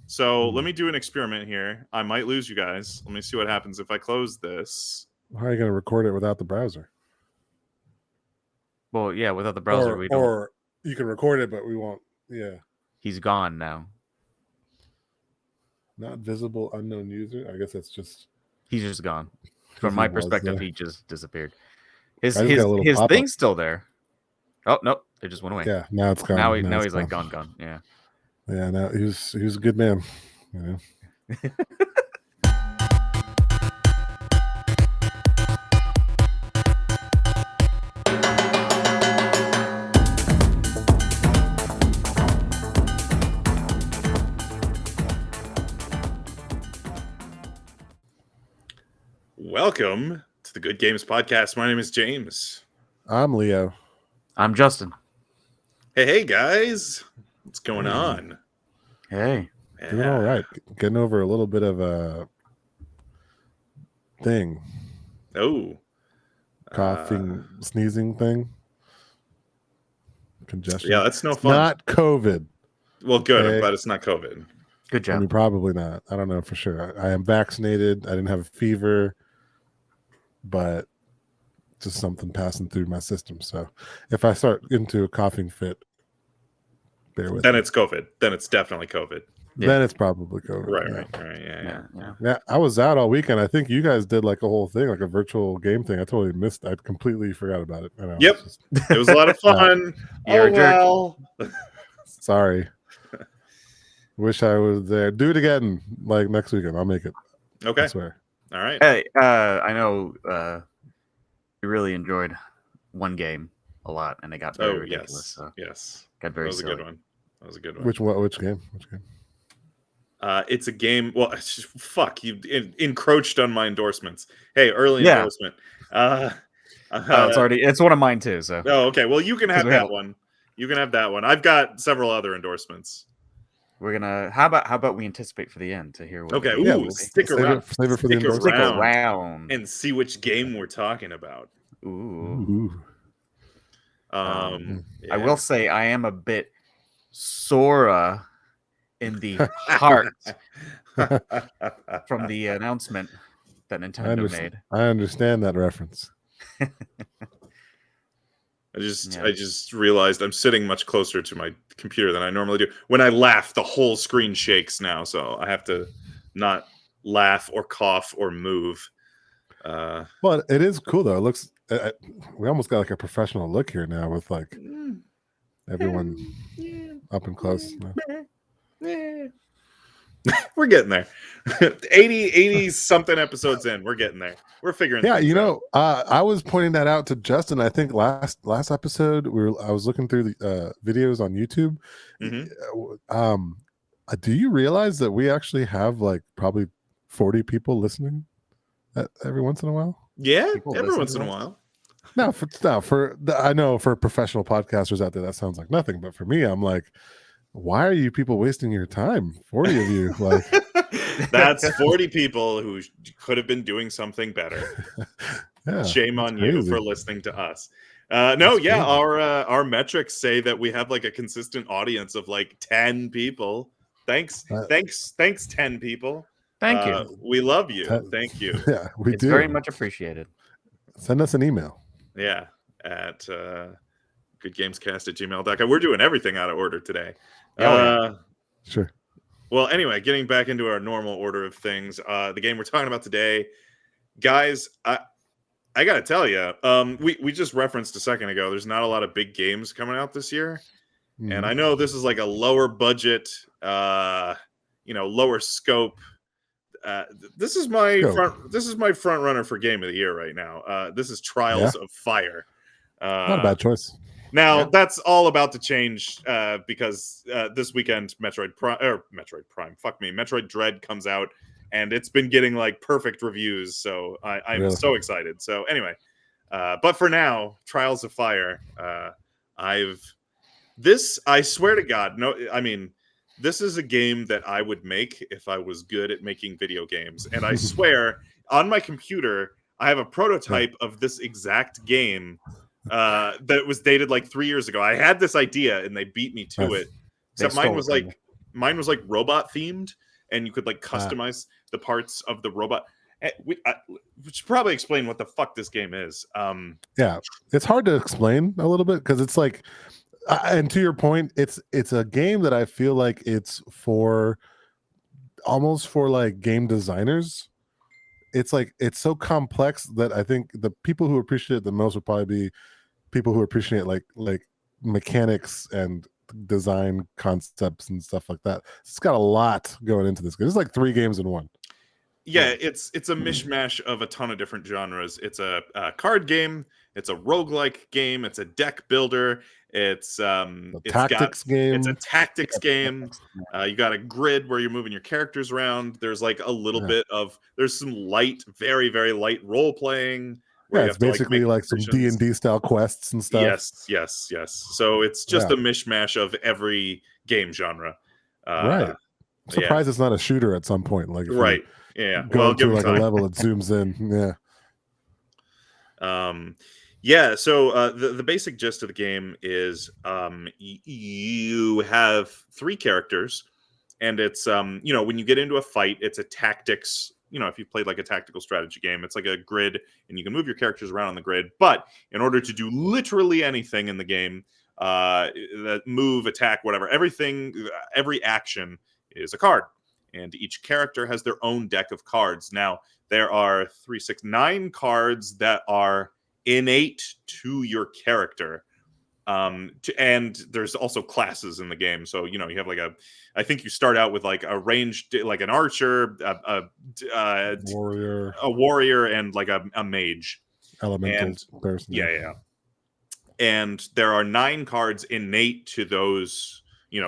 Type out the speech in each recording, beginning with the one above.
So let me do an experiment here. I might lose you guys. Let me see what happens if I close this. How are you going to record it without the browser? Well, yeah, without the browser, we don't. Or you can record it, but we won't. Yeah. He's gone now. Not visible, unknown user. I guess that's just. He's just gone. From my perspective, he just disappeared. His pop-up. thing's still there. Oh no, it just went away. Yeah, now it's gone. Now he's like gone. Yeah. Yeah, now he was a good man. You know? Welcome to the Good Games Podcast. My name is James. I'm Leo. I'm Justin. Hey guys. What's going on? Hey. Yeah. Doing all right. Getting over a little bit of a thing. Oh. Coughing, sneezing thing. Congestion. Yeah, that's no it's fun. Not COVID. Well, good. Okay. I'm glad it's not COVID. Good job. I mean, probably not. I don't know for sure. I am vaccinated. I didn't have a fever, but just something passing through my system. So if I start into a coughing fit, bear with me. It's COVID. Then it's definitely COVID. Yeah. Then it's probably COVID. Right. Yeah, I was out all weekend. I think you guys did like a whole thing, like a virtual game thing. I totally missed. I completely forgot about it. Yep. It was a lot of fun. You're a jerk. Sorry. Wish I was there. Do it again, like next weekend. I'll make it. Okay. I swear. All right. Hey, I know we really enjoyed one game a lot, and it got very ridiculous. Yes. So yes. got very That was silly. a good one. That was a good one. Which game? It's a game. Well, fuck, you encroached on my endorsements. Hey, early endorsement. It's one of mine too. So okay. Well, you can have that one. You can have that one. I've got several other endorsements. we're gonna. How about we anticipate for the end to hear what? Okay. We'll Stick around. Save it for the endorsement. stick around and see which game we're talking about. Ooh. Yeah. I will say I am a bit sore in the heart from the announcement that Nintendo made. I understand that reference. I just realized I'm sitting much closer to my computer than I normally do. When I laugh, the whole screen shakes now, so I have to not laugh or cough or move. Well, it is cool though. It looks. We almost got like a professional look here now with like everyone up and close. We're getting there. 80 something episodes in. We're getting there. We're figuring things out. I was pointing that out to Justin. I think last episode I was looking through the videos on YouTube. Mm-hmm. Do you realize that we actually have like probably 40 people listening every once in a while? Yeah, every once in a while. I know for professional podcasters out there that sounds like nothing, but for me, I'm like, why are you people wasting your time? 40 of you, like that's 40 people who could have been doing something better. Yeah, shame on crazy. you for listening to us. Our metrics say that we have like a consistent audience of like 10 people. Thanks 10 people. Thank you. We love you. Thank you. Yeah, it's do. very much appreciated. Send us an email. Yeah, at goodgamescast@gmail.com. We're doing everything out of order today. Sure. Well, anyway, getting back into our normal order of things, the game we're talking about today, guys, I gotta tell you, we just referenced a second ago, there's not a lot of big games coming out this year. And I know this is like a lower budget, lower scope. This is my front runner for game of the year right now. This is Trials of Fire. Not a bad choice. Now that's all about to change because this weekend Metroid Dread comes out, and it's been getting like perfect reviews. So I'm so excited. So anyway, but for now, Trials of Fire. I swear to God, this is a game that I would make if I was good at making video games. And I swear, on my computer, I have a prototype of this exact game that was dated like 3 years ago. I had this idea, and they beat me to it. Except mine was like mine was like robot themed, and you could like customize the parts of the robot. We should probably explain what the fuck this game is. Yeah, it's hard to explain a little bit because it's like, and to your point, it's a game that I feel like it's for almost for like game designers. It's like it's so complex that I think the people who appreciate it the most would probably be people who appreciate like mechanics and design concepts and stuff like that. It's got a lot going into this game. It's like 3 games in one. Yeah, it's a mishmash of a ton of different genres. It's a card game, it's a roguelike game, it's a deck builder, it's tactics game. It's a tactics game. You got a grid where you're moving your characters around. There's like a little bit of there's some light, very very light role playing. Yeah, it's basically like some D&D style quests and stuff. Yes. So it's just a mishmash of every game genre. Right. I'm surprised it's not a shooter at some point. Like right. Yeah. Go to like a level, it zooms in. Yeah. So the basic gist of the game is you have 3 characters, and it's when you get into a fight, it's a tactics. If you've played like a tactical strategy game, it's like a grid, and you can move your characters around on the grid. But in order to do literally anything in the game, that move, attack, whatever, every action is a card. And each character has their own deck of cards. Now, there are 3, 6, 9 cards that are innate to your character. And there's also classes in the game. So, you have like I think you start out with like a ranged, like an archer, a warrior, and like a mage. Elemental person. Yeah. And there are 9 cards innate to those,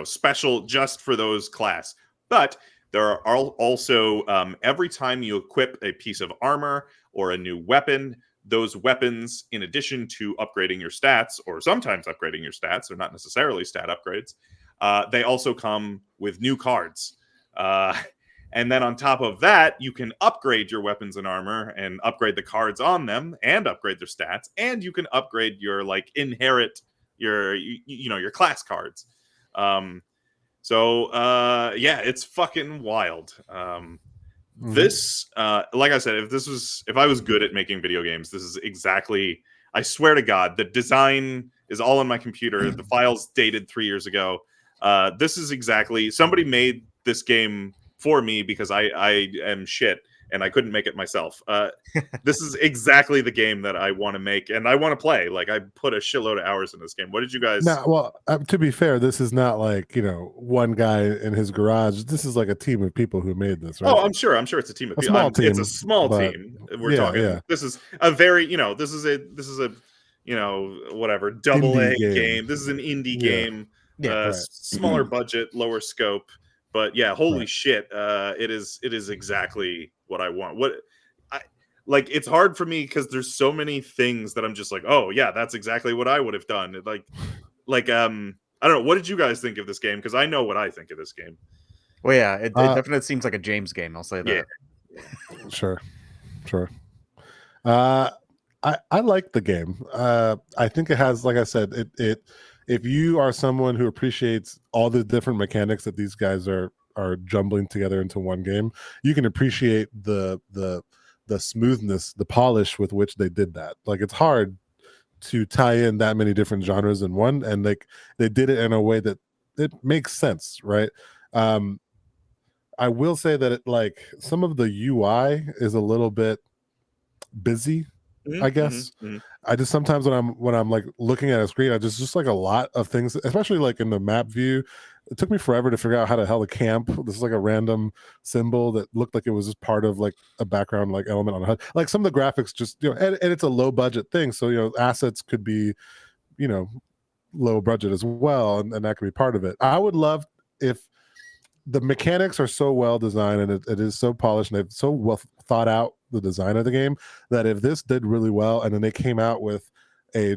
special just for those class. But there are also, every time you equip a piece of armor or a new weapon, those weapons, in addition to upgrading your stats, or sometimes upgrading your stats, they're not necessarily stat upgrades, they also come with new cards. And then on top of that, you can upgrade your weapons and armor and upgrade the cards on them and upgrade their stats. And you can upgrade your your class cards. So it's fucking wild. This, like I said, if I was good at making video games, this is exactly, I swear to God, the design is all on my computer. The file's dated 3 years ago. This is exactly, somebody made this game for me because I am shit and I couldn't make it myself. This is exactly the game that I want to make and I want to play. Like, I put a shitload of hours in this game. What did you guys? Now, well, to be fair, this is not like, one guy in his garage. This is like a team of people who made this, right? Oh, I'm sure it's a team of people. Small team, it's a small team. We're talking. Yeah. This is a very, this is a whatever, double A game. This is an indie game. Yeah, right. Smaller budget, lower scope. But yeah, holy shit, it is exactly what I want. It's hard for me because there's so many things that I'm just like, oh yeah, that's exactly what I would have done. I don't know. What did you guys think of this game? Because I know what I think of this game. Well, yeah, it definitely seems like a James game. I'll say that. Yeah. Sure. I like the game. I think it has, like I said, it if you are someone who appreciates all the different mechanics that these guys are jumbling together into one game, you can appreciate the smoothness, the polish with which they did that. Like, it's hard to tie in that many different genres in one, and like they did it in a way that it makes sense, right? I will say that some of the UI is a little bit busy. I guess I just sometimes when I'm like looking at a screen, I just like a lot of things, especially like in the map view. It took me forever to figure out how to hell to camp. This is like a random symbol that looked like it was just part of like a background like element on a HUD. Like, some of the graphics just and it's a low budget thing, so assets could be low budget as well, and that could be part of it. I would love if the mechanics are so well designed and it is so polished and they've so well thought out the design of the game, that if this did really well and then they came out with a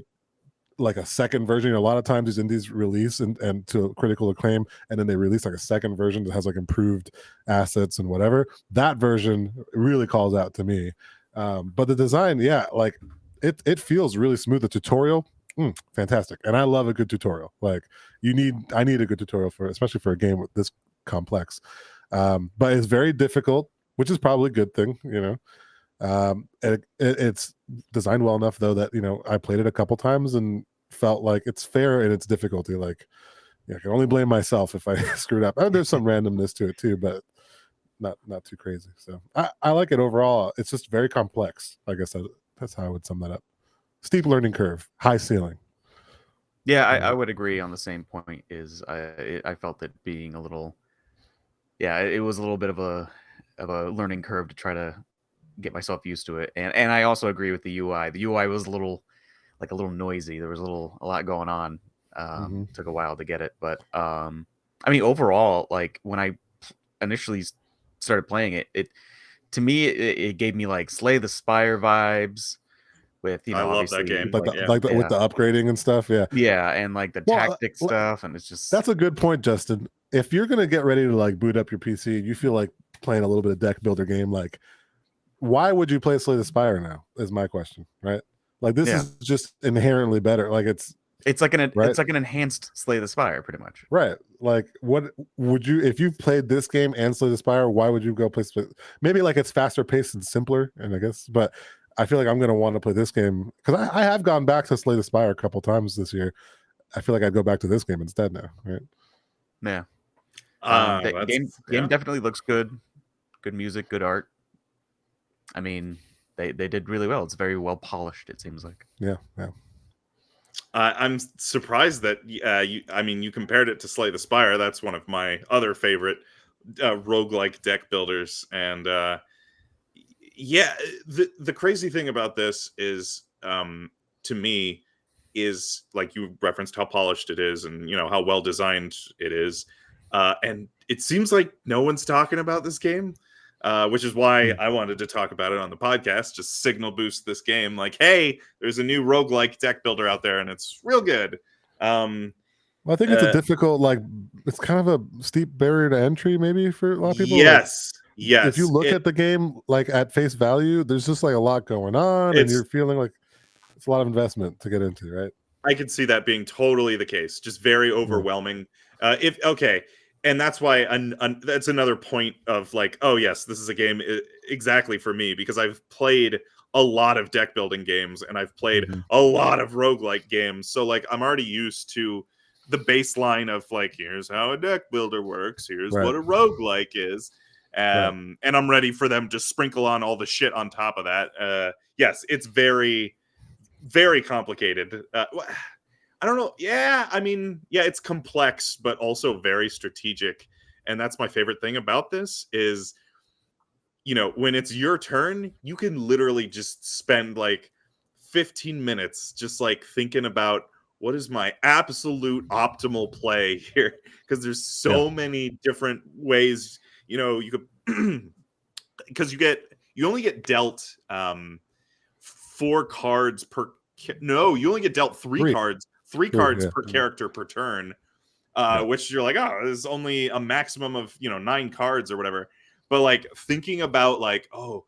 second version, a lot of times these indies release and to critical acclaim, and then they release like a second version that has like improved assets and whatever, that version really calls out to me. But the design, it feels really smooth. The tutorial, fantastic, and I love a good tutorial. I need a good tutorial especially for a game with this complex. But it's very difficult, which is probably a good thing, it's designed well enough though that I played it a couple times and felt like it's fair in its difficulty. Like, I can only blame myself if I screwed up. There's some randomness to it too, but not too crazy. So I like it overall. It's just very complex. I guess that's how I would sum that up. Steep learning curve, high ceiling. Yeah, I would agree on the same point. I felt it being a little, it was a little bit of a learning curve to try to get myself used to it. And I also agree with the UI. The UI was a little noisy. There was a lot going on. Took a while to get it, but I mean, overall, like when I initially started playing it to me it gave me like Slay the Spire vibes with I love that game, with the upgrading and stuff. And like the tactic stuff, and it's just, that's a good point, Justin. If you're gonna get ready to like boot up your PC and you feel like playing a little bit of deck builder game, like why would you play Slay the Spire now is my question, right? Like this is just inherently better. Like it's like an enhanced Slay the Spire, pretty much. Right. Like, what would you, if you've played this game and Slay the Spire, why would you go play? Maybe like it's faster paced and simpler, and I guess, but I feel like I'm going to want to play this game because I have gone back to Slay the Spire a couple times this year. I feel like I'd go back to this game instead now, right? Yeah. The game definitely looks good. Good music, good art. I mean, they did really well. It's very well polished, it seems like. Yeah. I'm surprised that you compared it to Slay the Spire. That's one of my other favorite roguelike deck builders. And the crazy thing about this is, to me, is like you referenced how polished it is and how well designed it is. And it seems like no one's talking about this game. Which is why I wanted to talk about it on the podcast, just signal boost this game. Like, hey, there's a new roguelike deck builder out there, and it's real good. Well, I think it's a difficult, it's kind of a steep barrier to entry, maybe for a lot of people. Yes. If you look at the game, like at face value, there's just like a lot going on, and you're feeling like it's a lot of investment to get into, right? I could see that being totally the case. Just very overwhelming. And that's why that's another point of like, oh yes, this is a game exactly for me, because I've played a lot of deck building games and I've played a lot of roguelike games. So like I'm already used to the baseline of like, here's how a deck builder works, here's what a roguelike is. And I'm ready for them to sprinkle on all the shit on top of that. Yes, it's very, very complicated. I don't know. Yeah, I mean, it's complex, but also very strategic. And that's my favorite thing about this is, when it's your turn, you can literally just spend like 15 minutes just like thinking about what is my absolute optimal play here. Because there's so many different ways, you could, because you only get dealt 4 cards per, no, you only get dealt 3 cards. 3 cards per character per turn, which you're like, oh, there's only a maximum of 9 cards or whatever. But like thinking about like, oh,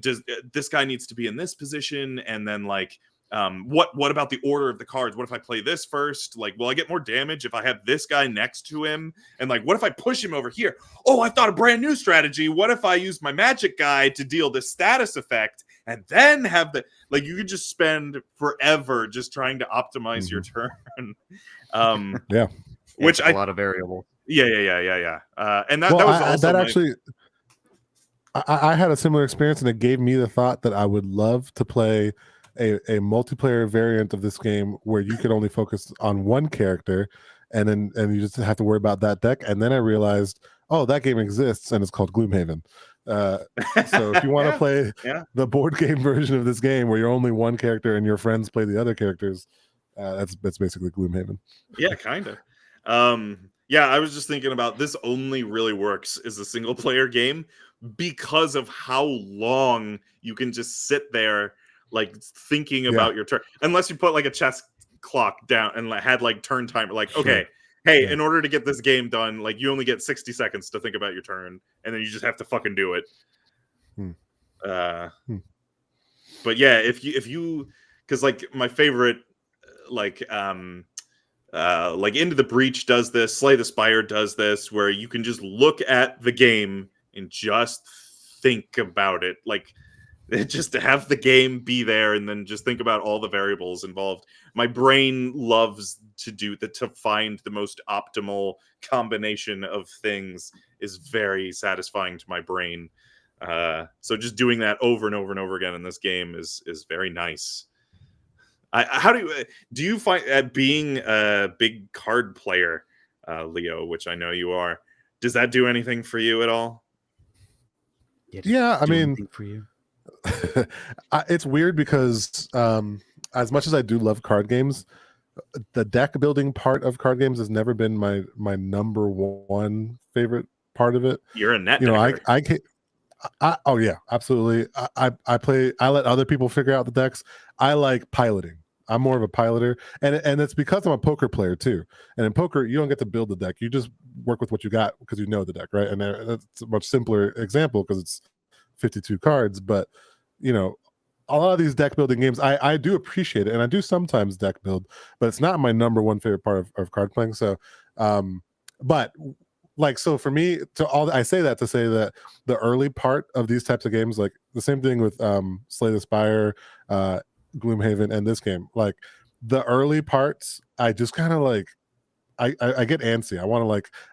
does this guy needs to be in this position, and then like, what about the order of the cards? What if I play this first? Like, will I get more damage if I have this guy next to him? And like, what if I push him over here? Oh, I thought a brand new strategy. What if I use my magic guy to deal this status effect? And then have the, like, you could just spend forever just trying to optimize your turn. Which a lot of variables. Yeah. And that was also I had a similar experience, and it gave me the thought that I would love to play a multiplayer variant of this game where you could only focus on one character, and you just have to worry about that deck. And then I realized, oh, that game exists, and it's called Gloomhaven. So if you want to play the board game version of this game where you're only one character and your friends play the other characters, that's basically Gloomhaven. Yeah, kind of. I was just thinking about this only really works as a single player game because of how long you can just sit there like thinking about your turn, unless you put like a chess clock down and had like turn timer, like okay, hey, in order to get this game done, like you only get 60 seconds to think about your turn, and then you just have to fucking do it. But yeah, if you because like my favorite like like Into the Breach does this, Slay the Spire does this, where you can just look at the game and just think about it, like just to have the game be there and then just think about all the variables involved. My brain loves to find the most optimal combination of things is very satisfying to my brain. So just doing that over and over and over again in this game is very nice. How do you find being a big card player, Leo, which I know you are, does that do anything for you at all? Yeah, I mean, for you. It's weird because as much as I do love card games, the deck building part of card games has never been my number one favorite part of it. You're a net decker. decker. I can't. Oh yeah, absolutely. I play. I let other people figure out the decks. I like piloting. I'm more of a piloter, and it's because I'm a poker player too. And in poker, you don't get to build the deck. You just work with what you got because you know the deck, right? And that's a much simpler example because it's 52 cards. But you know, a lot of these deck building games, I do appreciate it, and I do sometimes deck build, but it's not my number one favorite part of card playing. So, but like, so for me, I say that to say that the early part of these types of games, like the same thing with Slay the Spire, Gloomhaven, and this game, like the early parts, I just kind of like, I get antsy. I want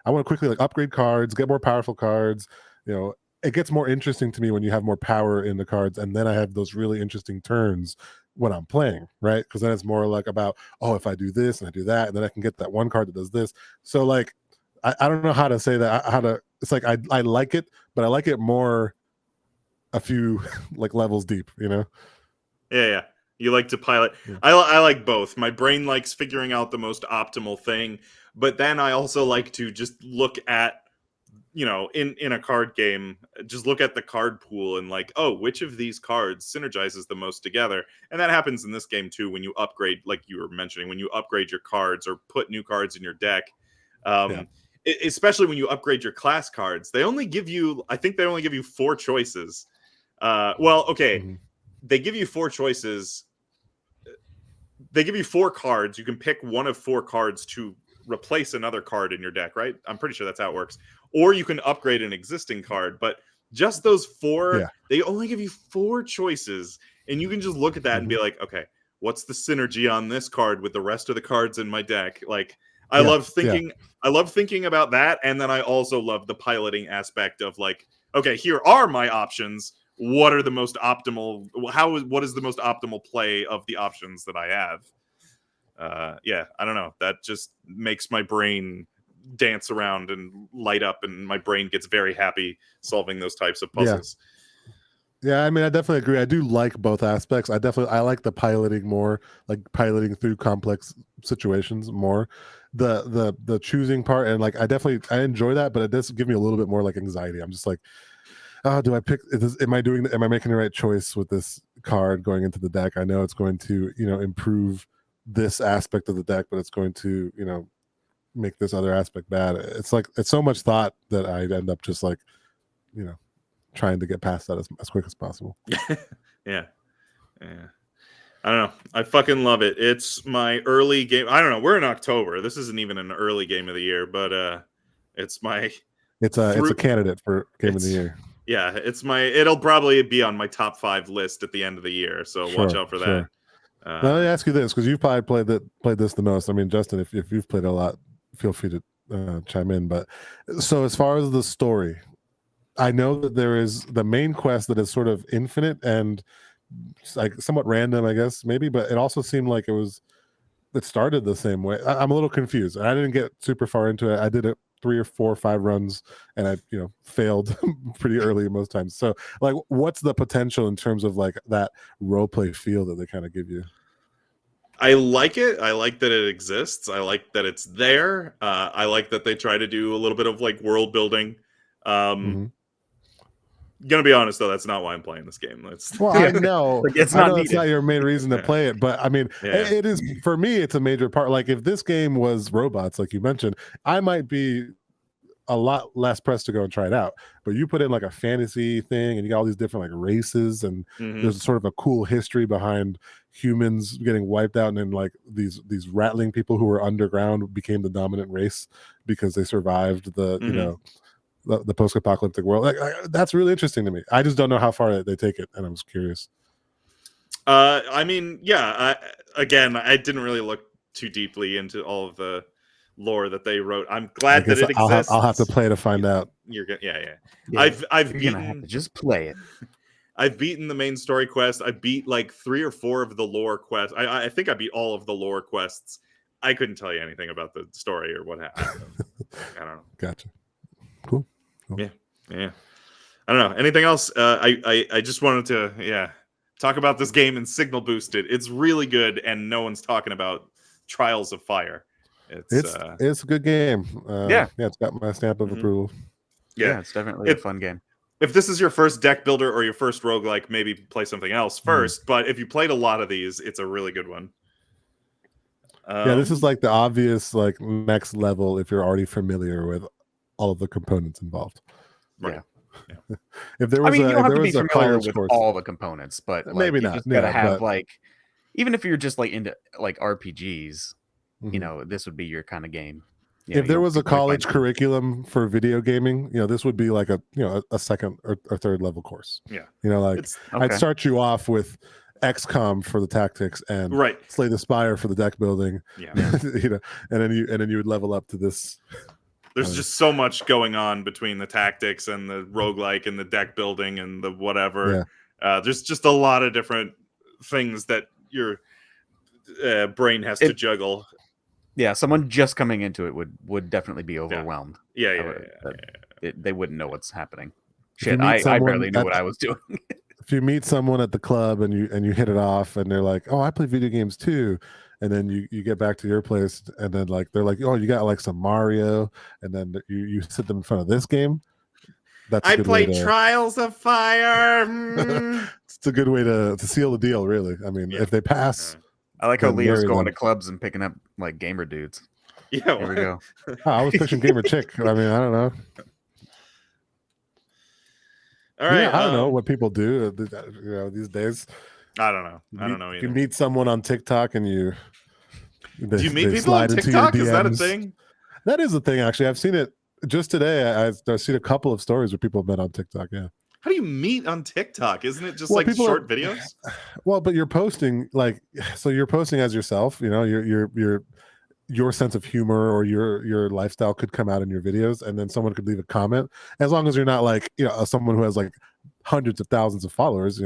to quickly like upgrade cards, get more powerful cards. You know, it gets more interesting to me when you have more power in the cards, and then I have those really interesting turns when I'm playing, right? Because then it's more like about, oh, if I do this and I do that, and then I can get that one card that does this. So like, I don't know how to say that. It's like I like it, but I like it more a few like levels deep, you know? Yeah. You like to pilot. Yeah. I like both. My brain likes figuring out the most optimal thing, but then I also like to just look at, you know, in a card game, just look at the card pool and like, oh, which of these cards synergizes the most together? And that happens in this game too when you upgrade, like you were mentioning, when you upgrade your cards or put new cards in your deck. Especially when you upgrade your class cards, I think they only give you 4 choices. Mm-hmm. They give you 4 choices. They give you 4 cards. You can pick one of 4 cards to replace another card in your deck, right? I'm pretty sure that's how it works. Or you can upgrade an existing card, but just those 4, they only give you 4 choices, and you can just look at that and be like, okay, what's the synergy on this card with the rest of the cards in my deck? Like, I love thinking about that, and then I also love the piloting aspect of like, okay, here are my options. What are the most optimal? What is the most optimal play of the options that I have? I don't know. That just makes my brain dance around and light up, and my brain gets very happy solving those types of puzzles. Yeah, I mean, I definitely agree. I do like both aspects. I like the piloting more, like piloting through complex situations more. The choosing part, and like I enjoy that, but it does give me a little bit more like anxiety. I'm just like, oh, do I pick? Am I making the right choice with this card going into the deck? I know it's going to, you know, improve this aspect of the deck, but it's going to, you know, make this other aspect bad. It's like, it's so much thought that I end up just like, you know, trying to get past that as quick as possible. Yeah. I don't know. I fucking love it. It's my early game. I don't know. We're in October. This isn't even an early game of the year, but it's my. It's a candidate for game of the year. Yeah, it'll probably be on my top 5 list at the end of the year. So watch out for that. Now, let me ask you this, because you've probably played this the most. I mean, Justin, if you've played a lot, feel free to chime in. But so as far as the story, I know that there is the main quest that is sort of infinite and like somewhat random, I guess, maybe, but it also seemed like it started the same way. I'm a little confused. I didn't get super far into it. I did it 3 or 4 or 5 runs, and I, you know, failed pretty early most times. So like, what's the potential in terms of like that role play feel that they kind of give you? I like it. I like that it exists. I like that it's there. I like that they try to do a little bit of like world building. Gonna be honest though, that's not why I'm playing this game. I know it's not it's not your main reason to play it, but I mean, it is for me. It's a major part. Like if this game was robots, like you mentioned, I might be a lot less pressed to go and try it out. But you put in like a fantasy thing, and you got all these different like races, and there's sort of a cool history behind humans getting wiped out, and then like these rattling people who were underground became the dominant race because they survived the you know the post-apocalyptic world. Like that's really interesting to me. I just don't know how far they take it, and I'm just curious. I mean, yeah. I didn't really look too deeply into all of the lore that they wrote. I'm glad that it exists. I'll have to play to find out. You're gonna, yeah. You're gonna have to just play it. I've beaten the main story quest. I beat like 3 or 4 of the lore quests. I think I beat all of the lore quests. I couldn't tell you anything about the story or what happened. I don't know. Gotcha. Cool. Yeah. I don't know. Anything else? I just wanted to talk about this game and signal boost it. It's really good, and no one's talking about Trials of Fire. It's a good game. It's got my stamp of approval. Yeah, it's definitely a fun game. If this is your first deck builder or your first roguelike, maybe play something else first. But if you played a lot of these, it's a really good one. This is like the obvious like next level if you're already familiar with all of the components involved. Right. Yeah. If there was, you don't have to be familiar with course, all the components, but like, maybe you not. Just gotta have like, even if you're just like into like RPGs, you know, this would be your kind of game. If there was a college curriculum for video gaming, this would be like a second or third level course. Yeah. Like I'd start you off with XCOM for the tactics and Slay the Spire for the deck building. Yeah. and then you would level up to this. There's just so much going on between the tactics and the roguelike and the deck building and the whatever. Yeah. There's just a lot of different things that your brain has to juggle. Yeah, someone just coming into it would definitely be overwhelmed. Yeah. They wouldn't know what's happening. Shit, I barely knew what I was doing. If you meet someone at the club and you hit it off and they're like, "Oh, I play video games too," and then you get back to your place and then like they're like, "Oh, you got like some Mario," and then you sit them in front of this game. I played Trials of Fire. It's a good way to seal the deal, really. I mean, if they pass. I like how Leo's going to clubs and picking up like gamer dudes. Yeah, here we go. I was picturing gamer chick. I mean, I don't know. All right, I don't know what people do. These days. I don't know. I don't know either. You meet someone on TikTok and do you meet people on TikTok? Is that a thing? That is a thing. Actually, I've seen it just today. I've seen a couple of stories where people have met on TikTok. Yeah. How do you meet on TikTok? Isn't it just like short videos? Well, but you're posting you're posting as yourself. Your sense of humor or your lifestyle could come out in your videos, and then someone could leave a comment. As long as you're not like someone who has like hundreds of thousands of followers,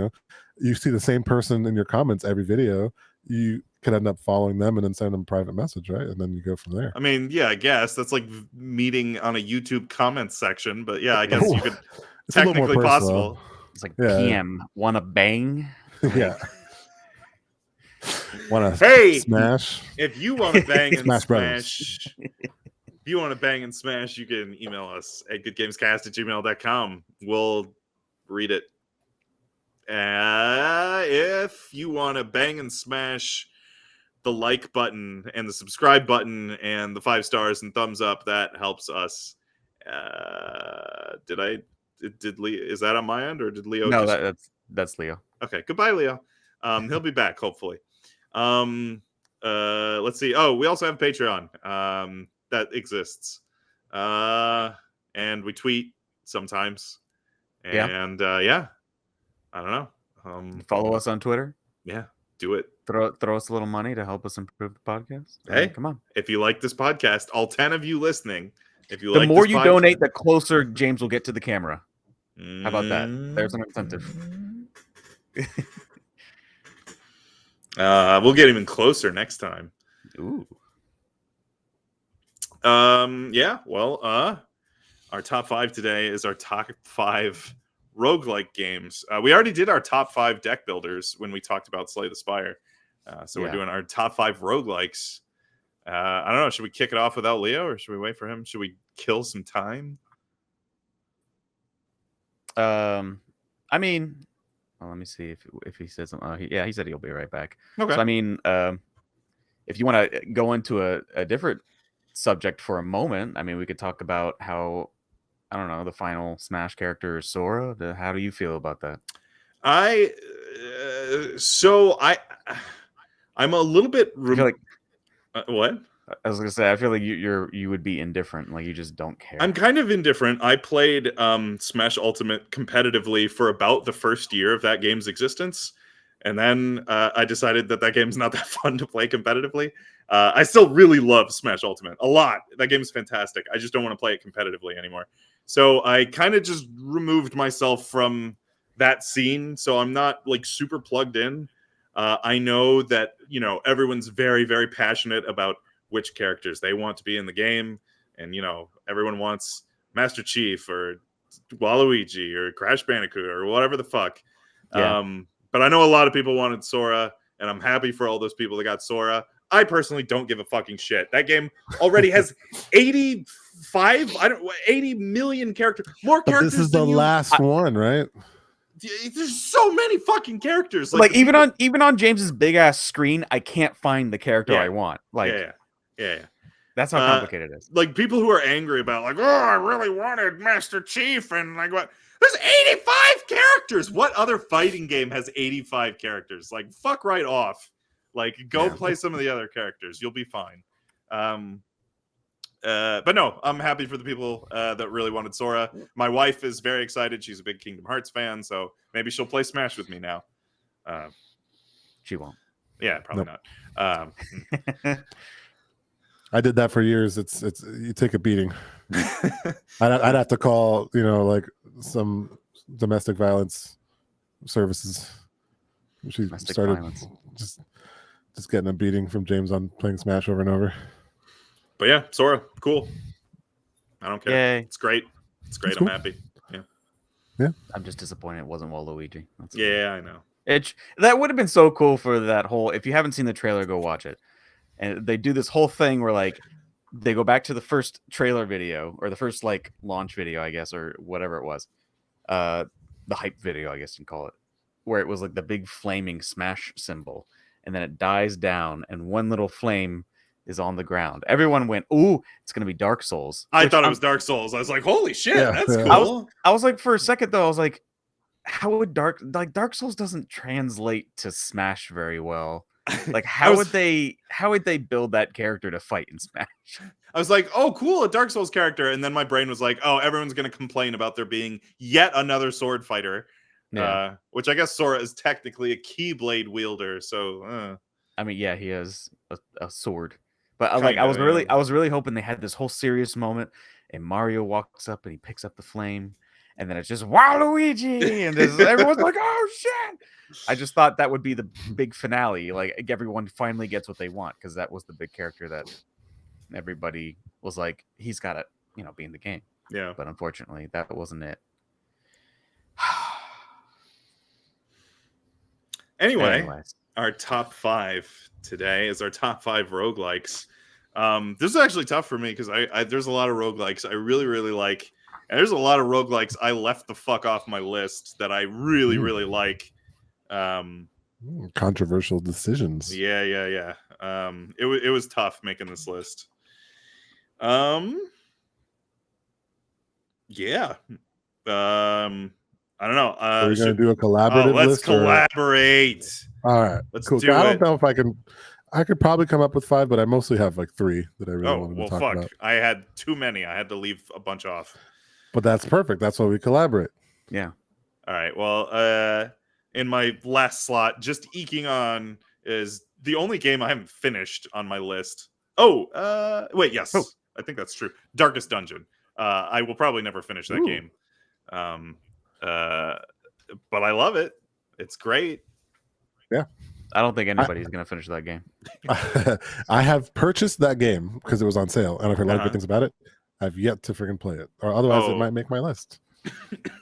you see the same person in your comments every video. You could end up following them and then send them a private message, right? And then you go from there. I mean, yeah, I guess that's like meeting on a YouTube comments section, but yeah, I guess you could. It's technically possible. It's like PM. Want to bang? Yeah. Want to smash? If you want to bang and smash, if you want to bang and smash, you can email us at goodgamescast@gmail.com. We'll read it. If you want to bang and smash the like button and the subscribe button and the 5 stars and thumbs up, that helps us. Did Leo? Is that on my end or did Leo? No, that's Leo. Okay, goodbye, Leo. He'll be back hopefully. Let's see. Oh, we also have Patreon. That exists. And we tweet sometimes. And I don't know. Follow us on Twitter. Yeah, do it. Throw us a little money to help us improve the podcast. Hey, come on. If you like this podcast, all 10 of you listening, the more you donate, the closer James will get to the camera. How about that? There's an incentive. We'll get even closer next time. Ooh. Yeah. Well, our top 5 today is our top 5 roguelike games. We already did our top 5 deck builders when we talked about Slay the Spire. So we're doing our top 5 roguelikes. I don't know. Should we kick it off without Leo, or should we wait for him? Should we kill some time? I mean, well, let me see if he says something. He said he'll be right back. Okay. So I mean, if you want to go into a different subject for a moment, I mean, we could talk about how, I don't know, the final Smash character is Sora. How do you feel about that? I'm a little bit. I feel like what? I was gonna say, I feel like you would be indifferent, like you just don't care. I'm kind of indifferent. I played Smash Ultimate competitively for about the first year of that game's existence, and then I decided that game's not that fun to play competitively. I still really love Smash Ultimate a lot. That game is fantastic. I just don't want to play it competitively anymore. So I kind of just removed myself from that scene. So I'm not like super plugged in. I know that everyone's very, very passionate about which characters they want to be in the game, and everyone wants Master Chief or Waluigi or Crash Bandicoot or whatever the fuck. Yeah. But I know a lot of people wanted Sora, and I'm happy for all those people that got Sora. I personally don't give a fucking shit. That game already has 80 million characters. More characters. But this is the last one, right? There's so many fucking characters. Like even on James's big ass screen, I can't find the character I want. Like, yeah. That's how complicated it is. Like people who are angry about, like, oh, I really wanted Master Chief, and like what? There's 85 characters. What other fighting game has 85 characters? Like, fuck right off. Like, go play some of the other characters. You'll be fine. But no, I'm happy for the people that really wanted Sora. My wife is very excited. She's a big Kingdom Hearts fan, so maybe she'll play Smash with me now. She won't. Yeah, probably not. I did that for years. It's you take a beating. I'd have to call like some domestic violence services. She started just getting a beating from James on playing Smash over and over. But yeah, Sora, cool. I don't care. Yay. It's great. It's great. Cool. I'm happy. Yeah. I'm just disappointed it wasn't Waluigi. I know. That would have been so cool for that whole. If you haven't seen the trailer, go watch it. And they do this whole thing where like they go back to the first trailer video or the first like launch video, I guess, or whatever it was. The hype video, I guess you can call it, where it was like the big flaming Smash symbol, and then it dies down, and one little flame is on the ground. Everyone went, "Ooh, it's gonna be Dark Souls." I thought it was Dark Souls. I was like, "Holy shit, that's cool." I was like, for a second though, I was like, "How would Dark Souls doesn't translate to Smash very well? Like, how would they build that character to fight in Smash?" I was like, "Oh, cool, a Dark Souls character," and then my brain was like, "Oh, everyone's gonna complain about there being yet another sword fighter." Yeah. Which I guess Sora is technically a Keyblade wielder, so. I mean, yeah, he has a sword. But I was really hoping they had this whole serious moment, and Mario walks up and he picks up the flame, and then it's just Waluigi, and everyone's like, "Oh shit!" I just thought that would be the big finale, like everyone finally gets what they want, because that was the big character that everybody was like, he's got to, be in the game. Yeah. But unfortunately, that wasn't it. Anyways. Our top 5 today is our top 5 roguelikes. This is actually tough for me because there's a lot of roguelikes I really, really like. And there's a lot of roguelikes I left the fuck off my list that I really, really like. Controversial decisions. Yeah. It was tough making this list. Yeah. I don't know. Are we going to do a collaborative list? Let's collaborate. All right. Let's cool. do it. I don't know if I could probably come up with 5, but I mostly have like 3 that I really wanted to talk about. I had too many. I had to leave a bunch off. But that's perfect. That's why we collaborate. Yeah. All right. Well, in my last slot, just eking on, is the only game I haven't finished on my list. Wait, yes. Oh. I think that's true. Darkest Dungeon. I will probably never finish that game. But I love it. It's great. Yeah. I don't think anybody's going to finish that game. I have purchased that game because it was on sale, and I've heard a lot of good things about it. I've yet to freaking play it, or otherwise it might make my list.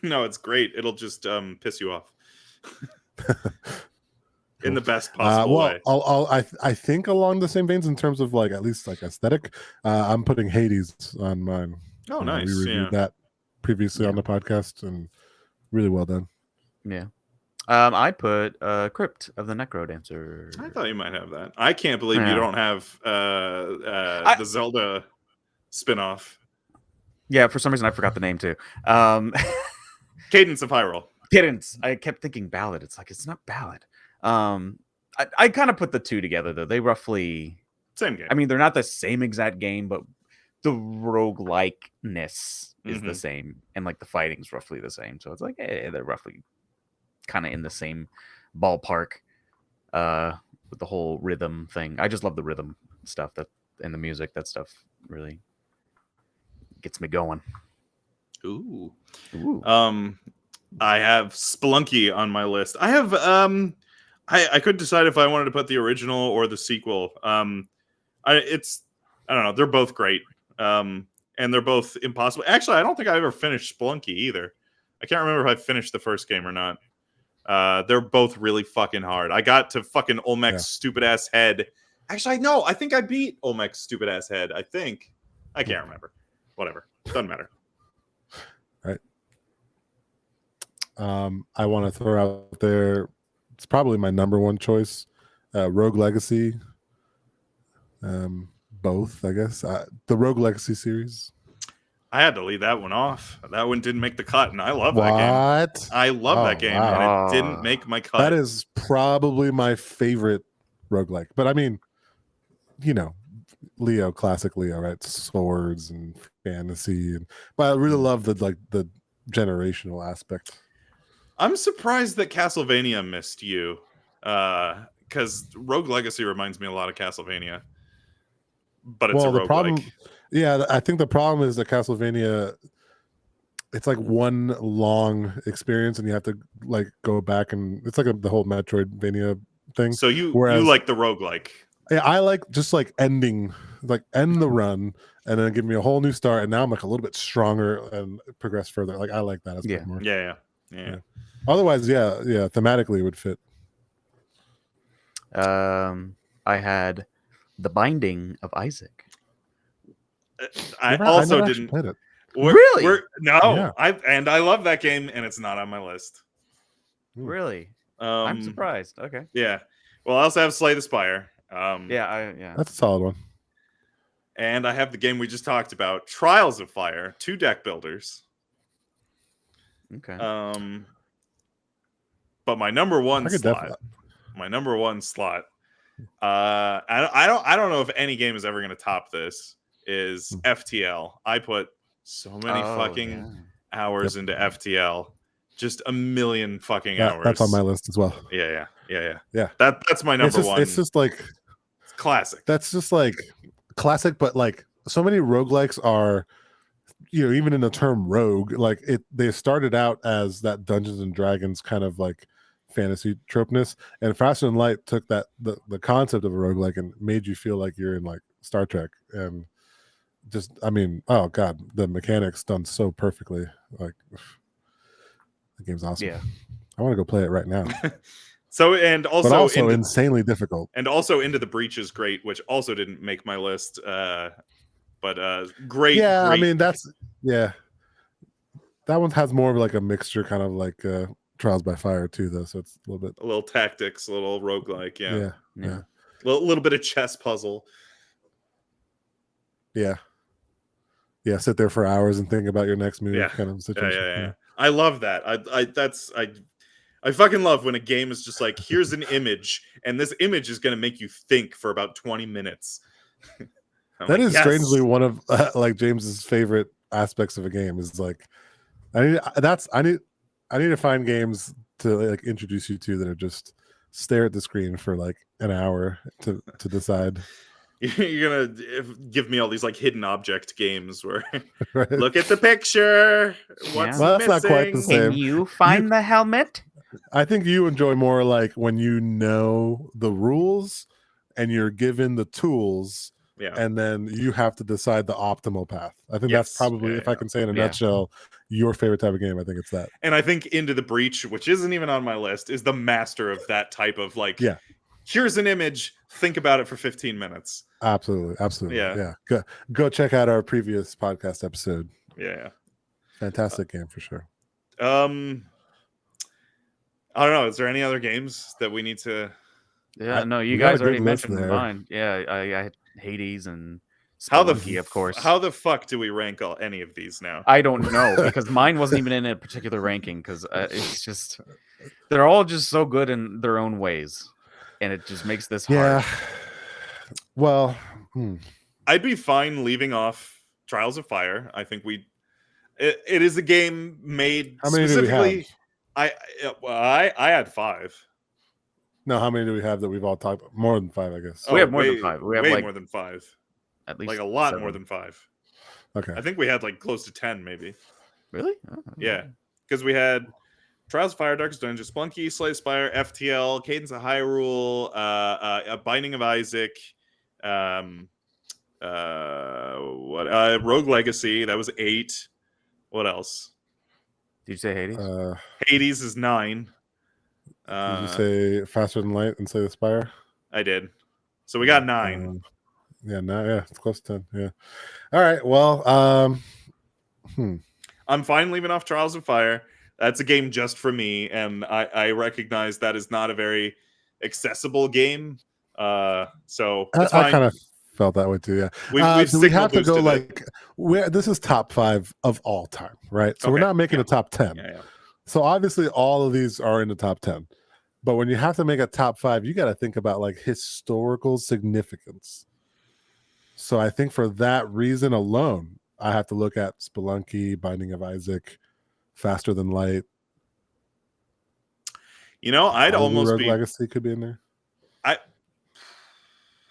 No, it's great. It'll just piss you off. In the best possible way. I think along the same veins in terms of like at least like aesthetic. I'm putting Hades on mine. Oh, nice. We reviewed that previously on the podcast, and really well done. Yeah. I put Crypt of the Necrodancer. I thought you might have that. I can't believe you don't have the Zelda spinoff. Yeah, for some reason I forgot the name too. Cadence of Hyrule. Cadence. I kept thinking Ballad. It's like it's not Ballad. I kind of put the two together though. They roughly same game. I mean, they're not the same exact game, but the roguelikeness is the same, and like the fighting's roughly the same. So it's like, hey, they're roughly kind of in the same ballpark. With the whole rhythm thing, I just love the rhythm stuff that and the music. That stuff really gets me going. Ooh. Ooh. I have Spelunky on my list. I have I couldn't decide if I wanted to put the original or the sequel. I don't know. They're both great. And they're both impossible. Actually, I don't think I ever finished Spelunky either. I can't remember if I finished the first game or not. They're both really fucking hard. I got to fucking Olmec's stupid ass head. Actually, no, I think I beat Olmec's stupid ass head. I think. I can't remember. Whatever. Doesn't matter. Right. I want to throw out there, it's probably my number one choice, Rogue Legacy. Both, I guess. The Rogue Legacy series. I had to leave that one off. That one didn't make the cut, and I love What? that game. I love that game, wow. and it didn't make my cut. That is probably my favorite roguelike. But I mean, you know, Leo, classic Leo, right? Swords and fantasy, but I really love the generational aspect. I'm surprised that Castlevania missed you, because Rogue Legacy reminds me a lot of Castlevania, but it's a roguelike. Yeah, I think the problem is that Castlevania, it's like one long experience, and you have to like go back, and it's like the whole Metroidvania thing. So you like the roguelike? Yeah, I like just like end the run, and then give me a whole new start, and now I'm like a little bit stronger and progress further. Like I like that aspect more. Yeah. Otherwise, yeah, thematically it would fit. I had The Binding of Isaac. I also didn't play it. Really? I love that game, and it's not on my list. Really? I'm surprised. Okay. Yeah. Well, I also have Slay the Spire. That's a solid one. And I have the game we just talked about, Trials of Fire, 2 deck builders. Okay. But my number one slot. I don't know if any game is ever going to top this. Is FTL. I put so many hours into FTL. Just a million fucking hours. That's on my list as well. Yeah. That's my number one. It's just like it's classic. That's just like classic, but like so many roguelikes are, even in the term rogue, like they started out as that Dungeons and Dragons kind of like fantasy tropeness, and Faster Than Light took that the concept of a roguelike and made you feel like you're in like Star Trek. And just, I mean, oh god, the mechanics done so perfectly. Like the game's awesome. Yeah, I want to go play it right now. But also insanely difficult. And also Into the Breach is great, which also didn't make my list. But great. Yeah, great. I mean that one has more of like a mixture, kind of like Trials by Fire too, though. So it's a little tactics, a little roguelike. Yeah. A little bit of chess puzzle. Yeah. Sit there for hours and think about your next move, kind of situation. Yeah. I love that. I fucking love when a game is just like, here's an image, and this image is going to make you think for about 20 minutes. That is strangely one of like James's favorite aspects of a game. Is like, I need to find games to like introduce you to that are just stare at the screen for like an hour to decide. You're gonna give me all these like hidden object games where right. Look at the picture. What's that's missing? Not quite the same. Can you find the helmet? I think you enjoy more like when you know the rules and you're given the tools, and then you have to decide the optimal path. I think that's probably, if I can say in a nutshell, your favorite type of game. I think it's that. And I think Into the Breach, which isn't even on my list, is the master of that type of like, here's an image, think about it for 15 minutes. Absolutely. Yeah. Go check out our previous podcast episode. Yeah. Fantastic game for sure. I don't know. Is there any other games that we need to? Yeah, no, you guys already mentioned mine. Yeah, I had Hades and Spelunky, of course. How the fuck do we rank any of these now? I don't know, because mine wasn't even in a particular ranking, because it's just they're all just so good in their own ways, and it just makes this hard. Well, I'd be fine leaving off Trials of Fire. I think it is a game made how many specifically. do we have? I had 5. No, how many do we have that we've all talked about? More than 5, I guess. We have more than 5. We have way like more than 5. at least Like a lot 7. more than 5. Okay. I think we had like close to 10, maybe. Really? Yeah, because we had Trials of Fire, Darkest Dungeon, Spelunky, Slay the Spire, FTL, Cadence of Hyrule, Binding of Isaac, Rogue Legacy. That was 8. What else? Did you say Hades? Hades is 9. Did you say Faster Than Light and Slay the Spire? I did. So we got 9. Yeah, it's close to 10. Yeah. All right. Well, I'm fine leaving off Trials of Fire. That's a game just for me, and I recognize that is not a very accessible game. So it's fine. I kind of felt that way too. Yeah. We've we have to go it. like this is top 5 of all time, right? So we're not making a top 10. Yeah. So obviously all of these are in the top 10. But when you have to make a top 5, you got to think about like historical significance. So I think for that reason alone, I have to look at Spelunky, Binding of Isaac, Faster Than Light. I'd almost Rogue be Legacy could be in there.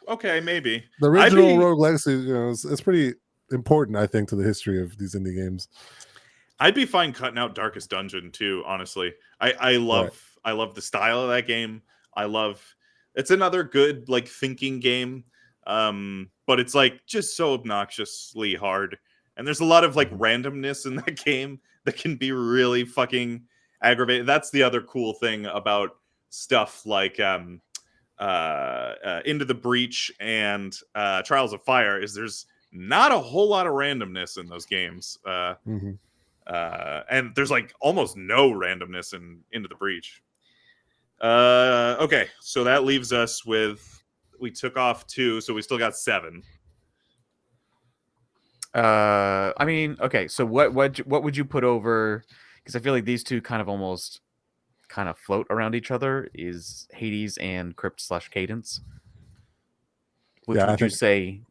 Okay, maybe the original Rogue Legacy, it's pretty important, I think, to the history of these indie games. I'd be fine cutting out Darkest Dungeon too. Honestly, I love the style of that game. It's another good like thinking game, but it's like just so obnoxiously hard, and there's a lot of like randomness in that game that can be really fucking aggravating. That's the other cool thing about stuff like Into the Breach and Trials of Fire is there's not a whole lot of randomness in those games. And there's like almost no randomness in Into the Breach. Okay, so that leaves us with, we took off 2, so we still got 7. I mean, okay, so what would you put over? Because I feel like these two kind of float around each other. Is Hades and Crypt/Cadence? Which would you say?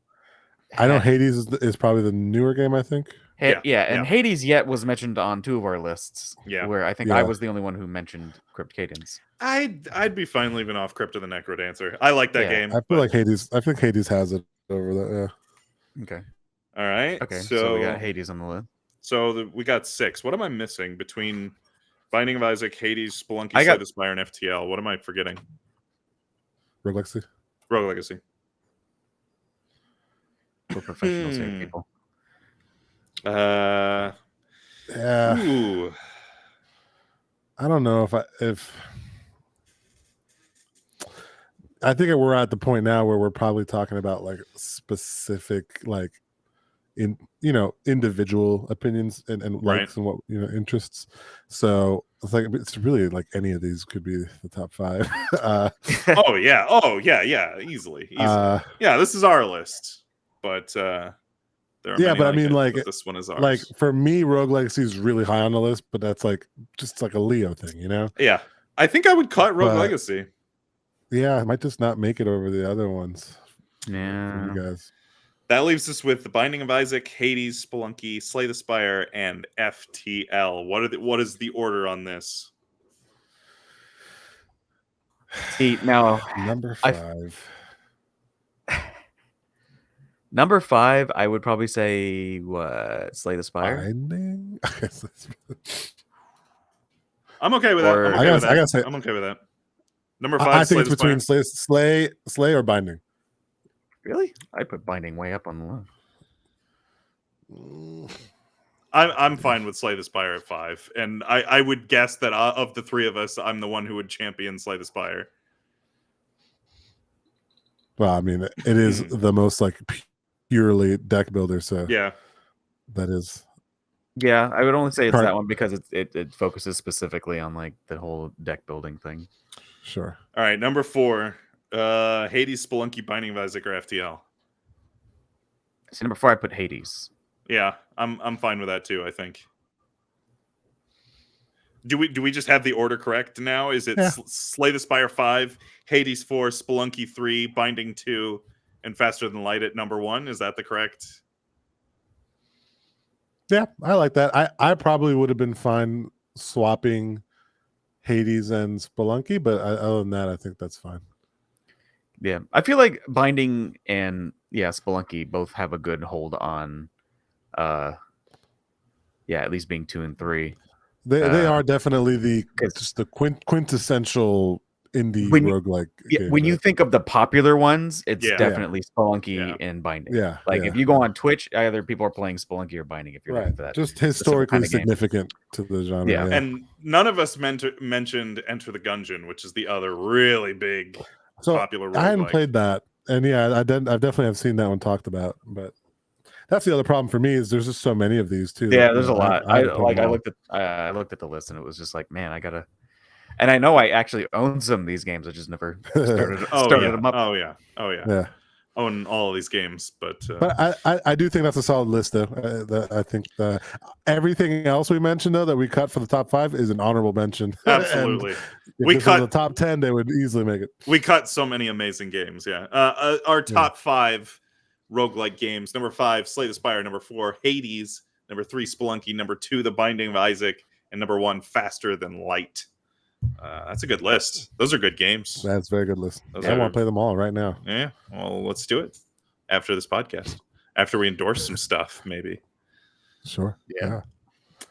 I know Hades is probably the newer game, I think. And Hades yet was mentioned on 2 of our lists. Yeah, where I think I was the only one who mentioned Crypt/Cadence. I'd be fine leaving off Crypt of the Necrodancer. I like that game. I feel like Hades. I think Hades has it over that. Yeah. Okay. All right. Okay. So we got Hades on the list. So we got 6. What am I missing between Binding of Isaac, Hades, Spelunky, Slay the Spire, and FTL? What am I forgetting? Rogue Legacy. Rogue Legacy. We're professionals here, people. Yeah. Ooh. I don't know if I think we're at the point now where we're probably talking about like specific like individual opinions and likes and what interests. So it's really like any of these could be the top 5. Oh yeah, easily. Yeah, this is our list, but but I mean, like this one is ours. Like for me, Rogue Legacy is really high on the list, but that's like just like a Leo thing, Yeah, I think I would cut Rogue Legacy. Yeah, I might just not make it over the other ones. Yeah, for you guys. That leaves us with The Binding of Isaac, Hades, Spelunky, Slay the Spire, and FTL. What is the order on this? See, now number 5. Number 5, I would probably say Slay the Spire. Binding? I'm okay with that. I'm okay with that. Number 5. I think it's between Slay or Binding. Really? I put Binding way up on the list. I'm fine with Slay the Spire at 5, and I would guess that of the 3 of us, I'm the one who would champion Slay the Spire. Well, I mean, it is the most like purely deck builder, so yeah, that is. Yeah, I would only say it's that one because it focuses specifically on like the whole deck building thing. Sure. All right, number 4, Hades, Spelunky, Binding of Isaac, or FTL. So number 4, I put Hades. Yeah, I'm fine with that too. I think. Do we just have the order correct now? Is it Slay the Spire 5, Hades 4, Spelunky 3, Binding 2, and Faster Than Light at number 1? Is that the correct? Yeah, I like that. I probably would have been fine swapping Hades and Spelunky, but other than that, I think that's fine. Yeah, I feel like Binding and Spelunky both have a good hold on, at least being 2 and 3. They are definitely just the quintessential indie roguelike game. When you think of the popular ones, it's definitely Spelunky and Binding. Yeah, if you go on Twitch, either people are playing Spelunky or Binding. If you're looking for that, just historically significant to the genre. Yeah. And none of us mentioned Enter the Gungeon, which is the other really big popular roguelike. I hadn't played that, and I definitely have seen that one talked about, but that's the other problem for me is there's just so many of these too. Yeah, there's a lot. I looked at the list and it was just like, man, I gotta. And I know I actually own some of these games. I just never started them up. Oh yeah. Own all of these games, but I do think that's a solid list though. I think everything else we mentioned though that we cut for the top 5 is an honorable mention. Absolutely. We cut the top 10, they would easily make it. We cut so many amazing games. Yeah. Our top 5 roguelike games: number 5, Slay the Spire; number 4, Hades; number 3, Spelunky; number 2, The Binding of Isaac; and number 1, Faster Than Light. That's a good list. Those are good games. That's a very good list. I want to play them all right now. Yeah. Well, let's do it after this podcast. After we endorse some stuff, maybe. Sure. Yeah.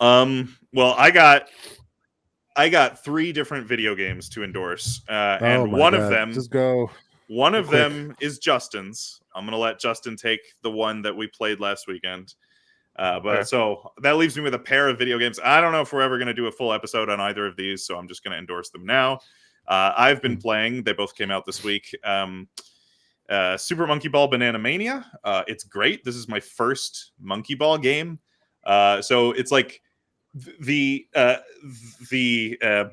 Well, I got 3 different video games to endorse, and one of them just go. One of them is Justin's. I'm gonna let Justin take the one that we played last weekend. So that leaves me with a pair of video games. I don't know if we're ever going to do a full episode on either of these, so I'm just going to endorse them now. I've been playing. They both came out this week. Super Monkey Ball Banana Mania. It's great. This is my first Monkey Ball game. So it's like the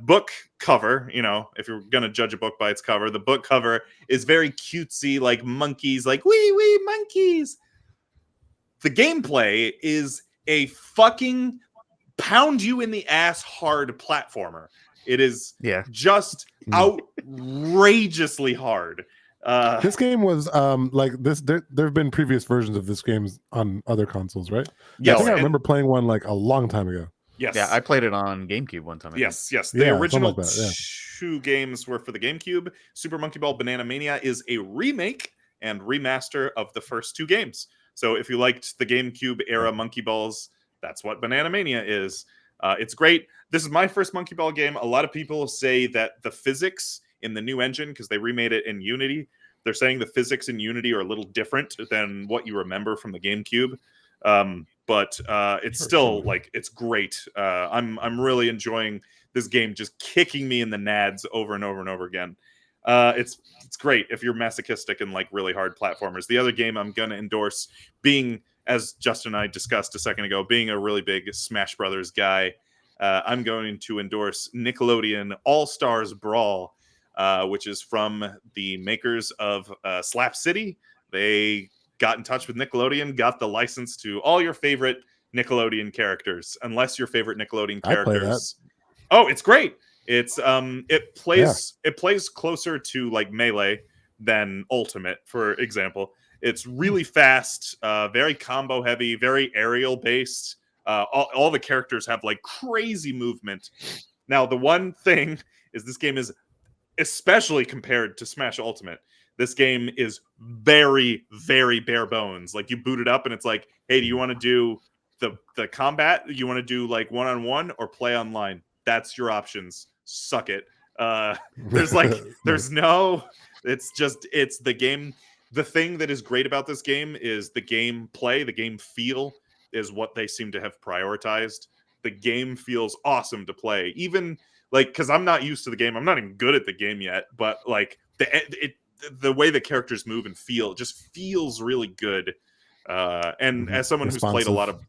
book cover. You know, if you're going to judge a book by its cover, the book cover is very cutesy, like monkeys, like wee monkeys. The gameplay is a fucking pound you in the ass hard platformer. It is just outrageously hard. This game was like this. There have been previous versions of this game on other consoles, right? Yeah, I think I remember playing one like a long time ago. Yes. Yeah, I played it on GameCube one time. Yes. The original 2 games were for the GameCube. Super Monkey Ball Banana Mania is a remake and remaster of the first 2 games. So if you liked the GameCube era Monkey Balls, that's what Banana Mania is. It's great. This is my first Monkey Ball game. A lot of people say that the physics in the new engine, because they remade it in Unity, they're saying the physics in Unity are a little different than what you remember from the GameCube. But it's still like it's great. I'm really enjoying this game, just kicking me in the nads over and over and over again. It's great if you're masochistic and like really hard platformers. The other game I'm going to endorse, being, as Justin and I discussed a second ago, being a really big Smash Brothers guy, I'm going to endorse Nickelodeon All-Stars Brawl, which is from the makers of Slap City. They got in touch with Nickelodeon, got the license to all your favorite Nickelodeon characters, unless your favorite Nickelodeon characters. Oh, it's great. It's it plays closer to like Melee than Ultimate, for example. It's really fast, very combo heavy, very aerial based. All the characters have like crazy movement. Now, the one thing is this game is, especially compared to Smash Ultimate, this game is very, very bare bones. Like you boot it up and it's like, hey, do you want to do the combat? You want to do like one-on-one or play online? That's your options. Suck it. There's the game. The thing that is great about this game is the gameplay, the game feel is what they seem to have prioritized. The game feels awesome to play, even like, because I'm not used to the game. I'm not even good at the game yet, but like the way the characters move and feel just feels really good. And as someone who's played a lot of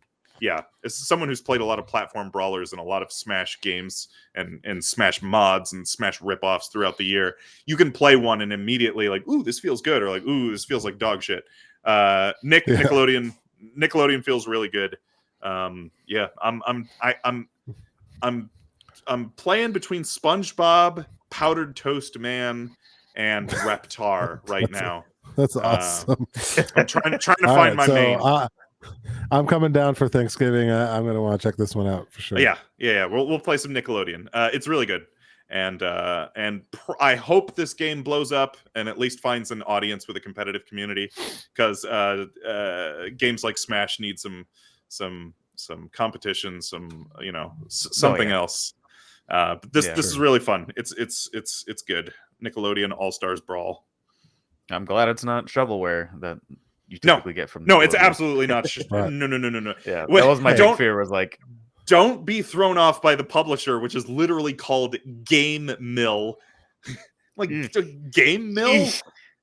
platform brawlers and a lot of Smash games and Smash mods and Smash ripoffs throughout the year, you can play one and immediately like, ooh, this feels good, or like, ooh, this feels like dog shit. Nickelodeon feels really good. Yeah, I'm playing between SpongeBob, Powdered Toast Man, and Reptar right now. That's awesome. I'm trying to find my main. I'm coming down for Thanksgiving. I'm gonna want to check this one out for sure. Yeah. We'll play some Nickelodeon. It's really good, and I hope this game blows up and at least finds an audience with a competitive community, because games like Smash need some competition, something else. But this is really fun. It's good. Nickelodeon All Stars Brawl. I'm glad it's not shovelware that you typically get from. No, it's absolutely not. Right. No. Yeah, that was my big fear. Was like, don't be thrown off by the publisher, which is literally called Game Mill. Game Mill?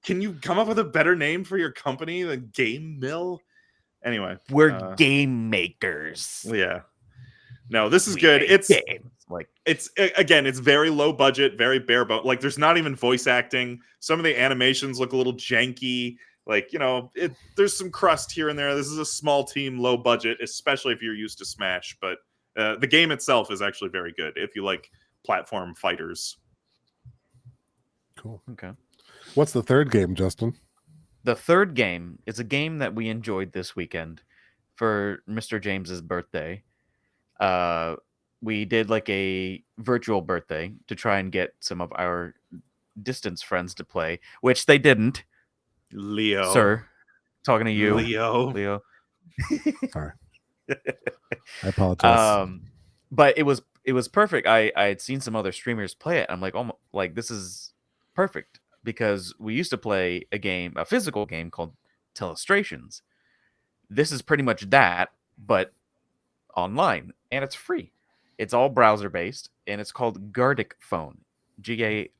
Can you come up with a better name for your company than Game Mill? Anyway, we're game makers. Yeah. No, this is good. It's games. It's very low budget, very bare bones. Like, there's not even voice acting. Some of the animations look a little janky. There's some crust here and there. This is a small team, low budget, especially if you're used to Smash. But the game itself is actually very good if you like platform fighters. Cool. Okay. What's the third game, Justin? The third game is a game that we enjoyed this weekend for Mr. James's birthday. We did like a virtual birthday to try and get some of our distance friends to play, which they didn't. Leo, sir, talking to you, Leo. Sorry, I apologize. But it was perfect. I had seen some other streamers play it. I'm like, oh, like this is perfect, because we used to play a physical game called Telestrations. This is pretty much that, but online, and it's free. It's all browser based, and it's called Gartic Phone. Gartic,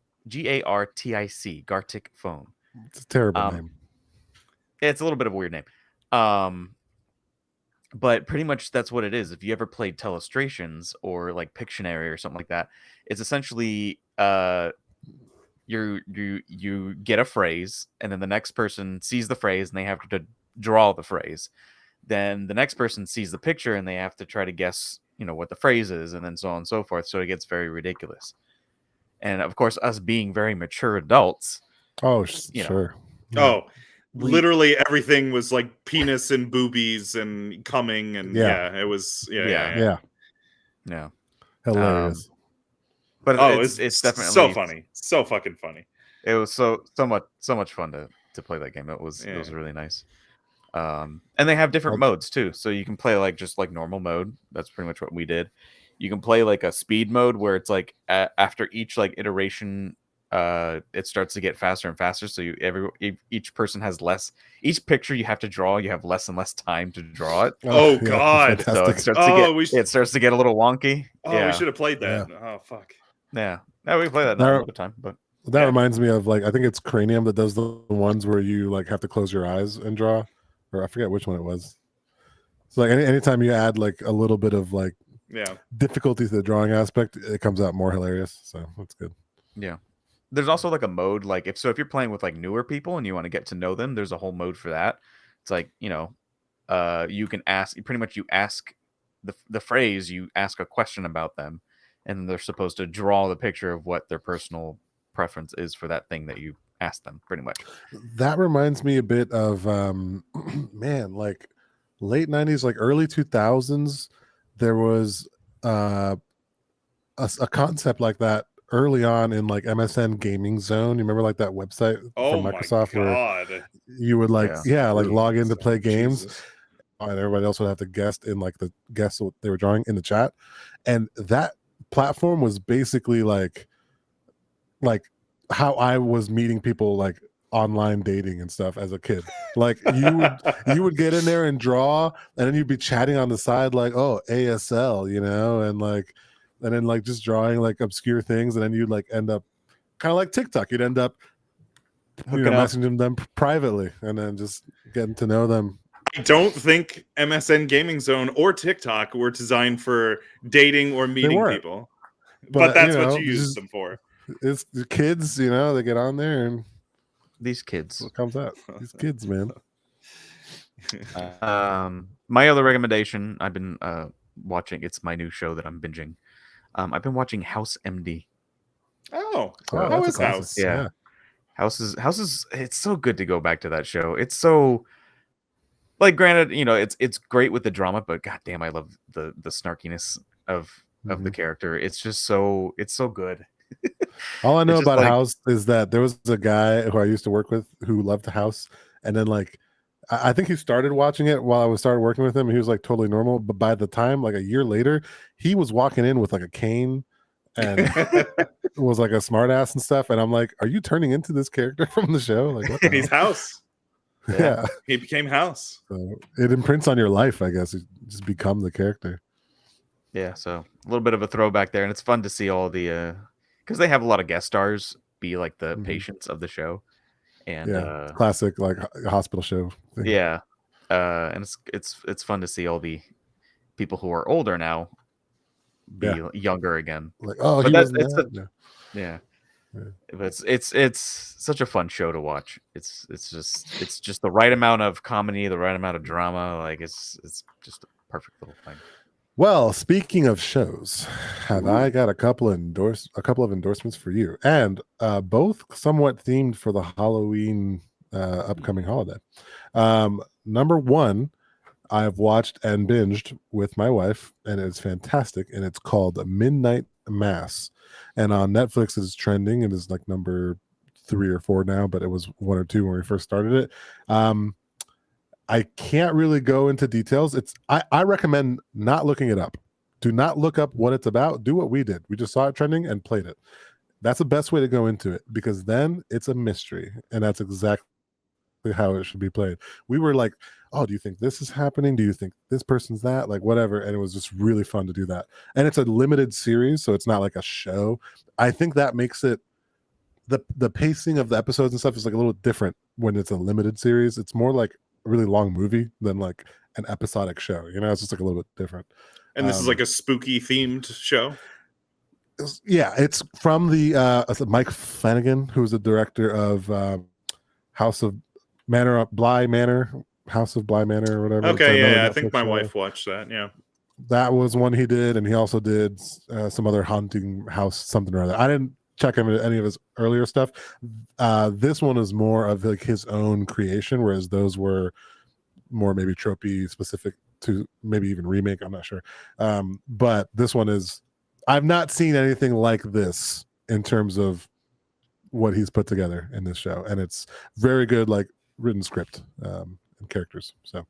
Gartic Phone. It's a terrible name. It's a little bit of a weird name. But pretty much that's what it is. If you ever played Telestrations or like Pictionary or something like that, it's essentially you get a phrase, and then the next person sees the phrase and they have to draw the phrase. Then the next person sees the picture and they have to try to guess, what the phrase is, and then so on and so forth. So it gets very ridiculous. And of course, us being very mature adults. Oh, sure. Oh, literally everything was like penis and boobies and coming, and it was yeah. Hilarious. But it's definitely so funny, so fucking funny. It was so much fun to play that game. It was really nice. And they have different modes too, so you can play like just like normal mode. That's pretty much what we did. You can play like a speed mode where it's like after each like iteration, it starts to get faster and faster. So each person has less. Each picture you have to draw, you have less and less time to draw it. Oh God! So it starts to get a little wonky. Oh, we should have played that. Yeah. Oh fuck. Yeah, we play that all the time. But that reminds me of like, I think it's Cranium that does the ones where you like have to close your eyes and draw, or I forget which one it was. So like anytime you add like a little bit of like difficulty to the drawing aspect, it comes out more hilarious. So that's good. Yeah. There's also like a mode, like if you're playing with like newer people and you want to get to know them, there's a whole mode for that. It's like, you can ask the phrase, you ask a question about them, and they're supposed to draw the picture of what their personal preference is for that thing that you asked them, pretty much. That reminds me a bit of like late 90s, like early 2000s. There was a concept like that early on in like MSN Gaming Zone. You remember like that website from Microsoft where you would like log in to play games. Jesus. And everybody else would have to guess what they were drawing in the chat. And that platform was basically like how I was meeting people like online dating and stuff as a kid. Like you would get in there and draw, and then you'd be chatting on the side like, oh, ASL, and then like just drawing like obscure things, and then you'd like end up kind of like TikTok. You'd end up messaging them privately and then just getting to know them. I don't think MSN Gaming Zone or TikTok were designed for dating or meeting people. But that's what you use them for. It's the kids, they get on there and these kids. What comes out? These kids, man. My other recommendation, I've been watching. It's my new show that I'm binging. I've been watching House MD. Oh, Oh, how that's a is classic. House? Yeah. House is. It's so good to go back to that show. It's so like, granted, it's great with the drama, but goddamn, I love the snarkiness of the character. It's just it's so good. All I know It's just about like, House is that there was a guy who I used to work with who loved House, and then like I think he started watching it while I started working with him. And he was like totally normal, but by the time like a year later, he was walking in with like a cane and was like a smartass and stuff. And I'm like, are you turning into this character from the show? Like, what the He's hell? House. Yeah. He became House. So it imprints on your life, I guess. You just become the character. yeah, so a little bit of a throwback there, and it's fun to see all the because they have a lot of guest stars be like the patients of the show, and yeah, classic like hospital show thing. Yeah, and it's fun to see all the people who are older now be younger again. Like, oh, But he wasn't that. Yeah. Yeah. But it's such a fun show to watch. It's just the right amount of comedy, the right amount of drama. Like it's just a perfect little thing. Well, speaking of shows, have I got a couple of endorsements for you, and both somewhat themed for the Halloween upcoming holiday. Number one, I've watched and binged with my wife, and it's fantastic, and it's called Midnight Mass, and on Netflix it's trending. It is like number 3 or 4 now, but it was 1 or 2 when we first started it. I can't really go into details. I recommend not looking it up. Do not look up what it's about. Do what we did. We just saw it trending and played it. That's the best way to go into it, because then it's a mystery, and that's exactly how it should be played. We were like, oh, do you think this is happening? Do you think this person's that? Like, whatever. And it was just really fun to do that. And it's a limited series, so it's not like a show. I think that makes it the pacing of the episodes and stuff is like a little different when it's a limited series. It's more like a really long movie than like an episodic show. It's just like a little bit different. And this is like a spooky themed show. It's from the Mike Flanagan, who's the director of House of Bly Manor, or whatever. Okay, I think my wife watched that. Yeah, that was one he did, and he also did some other haunting house something or other. I didn't check him any of his earlier stuff. This one is more of like his own creation, whereas those were more maybe tropey specific to maybe even remake. I'm not sure, but this one is. I've not seen anything like this in terms of what he's put together in this show, and it's very good, like written script and characters. So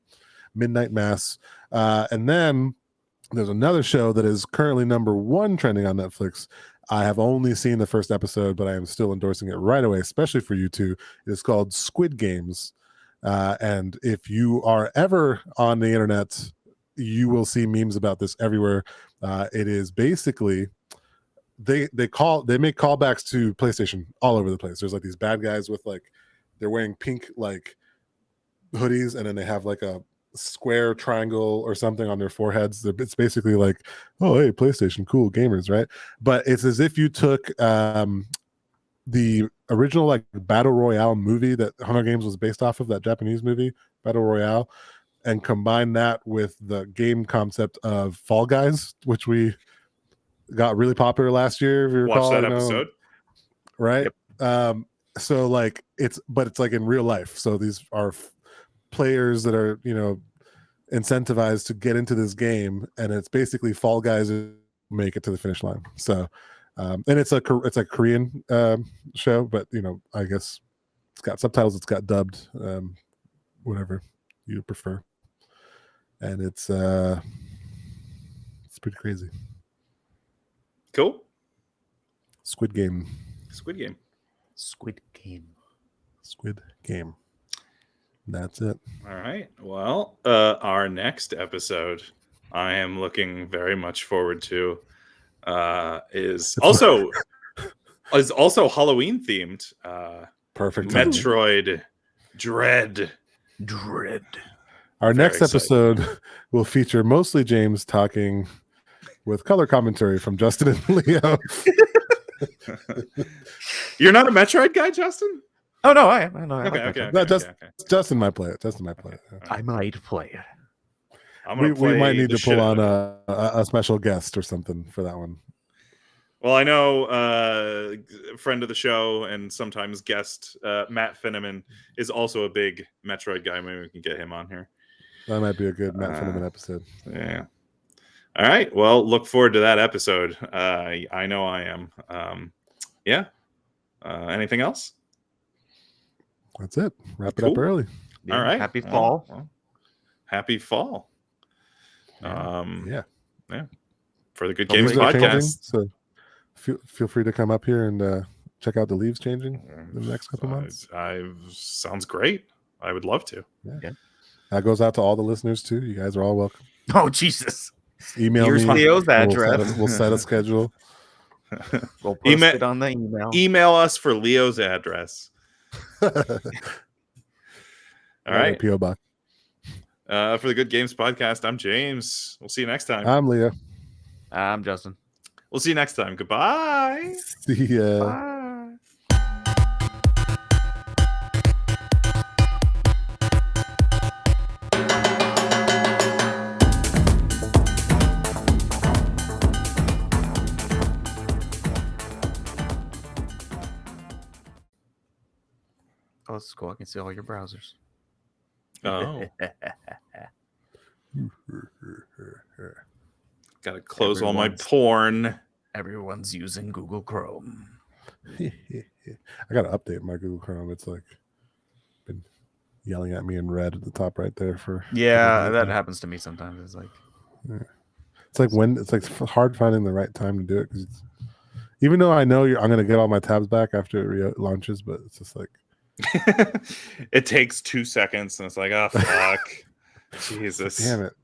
Midnight Mass, and then there's another show that is currently number 1 trending on Netflix. I have only seen the first episode, but I am still endorsing it right away, especially for you two. It's called Squid Games, and if you are ever on the internet, you will see memes about this everywhere. It is basically they make callbacks to PlayStation all over the place. There's like these bad guys with like they're wearing pink like hoodies, and then they have like a square triangle or something on their foreheads. It's basically like, oh hey, PlayStation, cool gamers, right? But it's as if you took the original like Battle Royale movie that Hunger Games was based off of, that Japanese movie Battle Royale, and combine that with the game concept of Fall Guys, which we got really popular last year, if you recall. Watch that episode, right? Yep. So like it's like in real life. So these are players that are incentivized to get into this game, and it's basically Fall Guys make it to the finish line. So and it's a Korean show, but I guess it's got subtitles, it's got dubbed, whatever you prefer. And it's pretty crazy. Cool. Squid Game. That's it. All right. Well, our next episode I am looking very much forward to is also Halloween themed. Perfect. Metroid Dread. Our next episode will feature mostly James talking with color commentary from Justin and Leo. You're not a Metroid guy, Justin? Oh no, I know. I Okay, like okay, Metroid. okay. Justin might play it. Justin might play it. Yeah. I might play it. I'm gonna We might play need the to pull shit on out of it. a special guest or something for that one. Well, I know a friend of the show and sometimes guest Matt Finneman is also a big Metroid guy. Maybe we can get him on here. That might be a good Matt Finneman episode. Yeah. All right. Well, look forward to that episode. I know I am. Yeah. Anything else? That's it. Wrap it Cool. up early. Yeah, All right. Happy fall. Well, happy fall. Yeah. For the Good Hopefully Games Leaves are changing, podcast. so feel free to come up here and check out the leaves changing in the next couple months. Sounds great. I would love to. Yeah. That goes out to all the listeners too. You guys are all welcome. Oh Jesus! Email Here's me. Leo's address. We'll set a schedule. We'll post it on the email. Email us for Leo's address. All right. PO box. For the Good Games podcast, I'm James. We'll see you next time. I'm Leo. I'm Justin. We'll see you next time. Goodbye. See ya. Bye. Oh, this is cool. I can see all your browsers. Oh. Gotta close all my porn. Everyone's using Google Chrome. I gotta update my Google Chrome. It's like been yelling at me in red at the top right there for. Yeah, that happens to me sometimes. It's like, it's like hard finding the right time to do it because even though I know I'm gonna get all my tabs back after it launches, but it's just like It takes 2 seconds and it's like, oh fuck. Jesus. Damn it.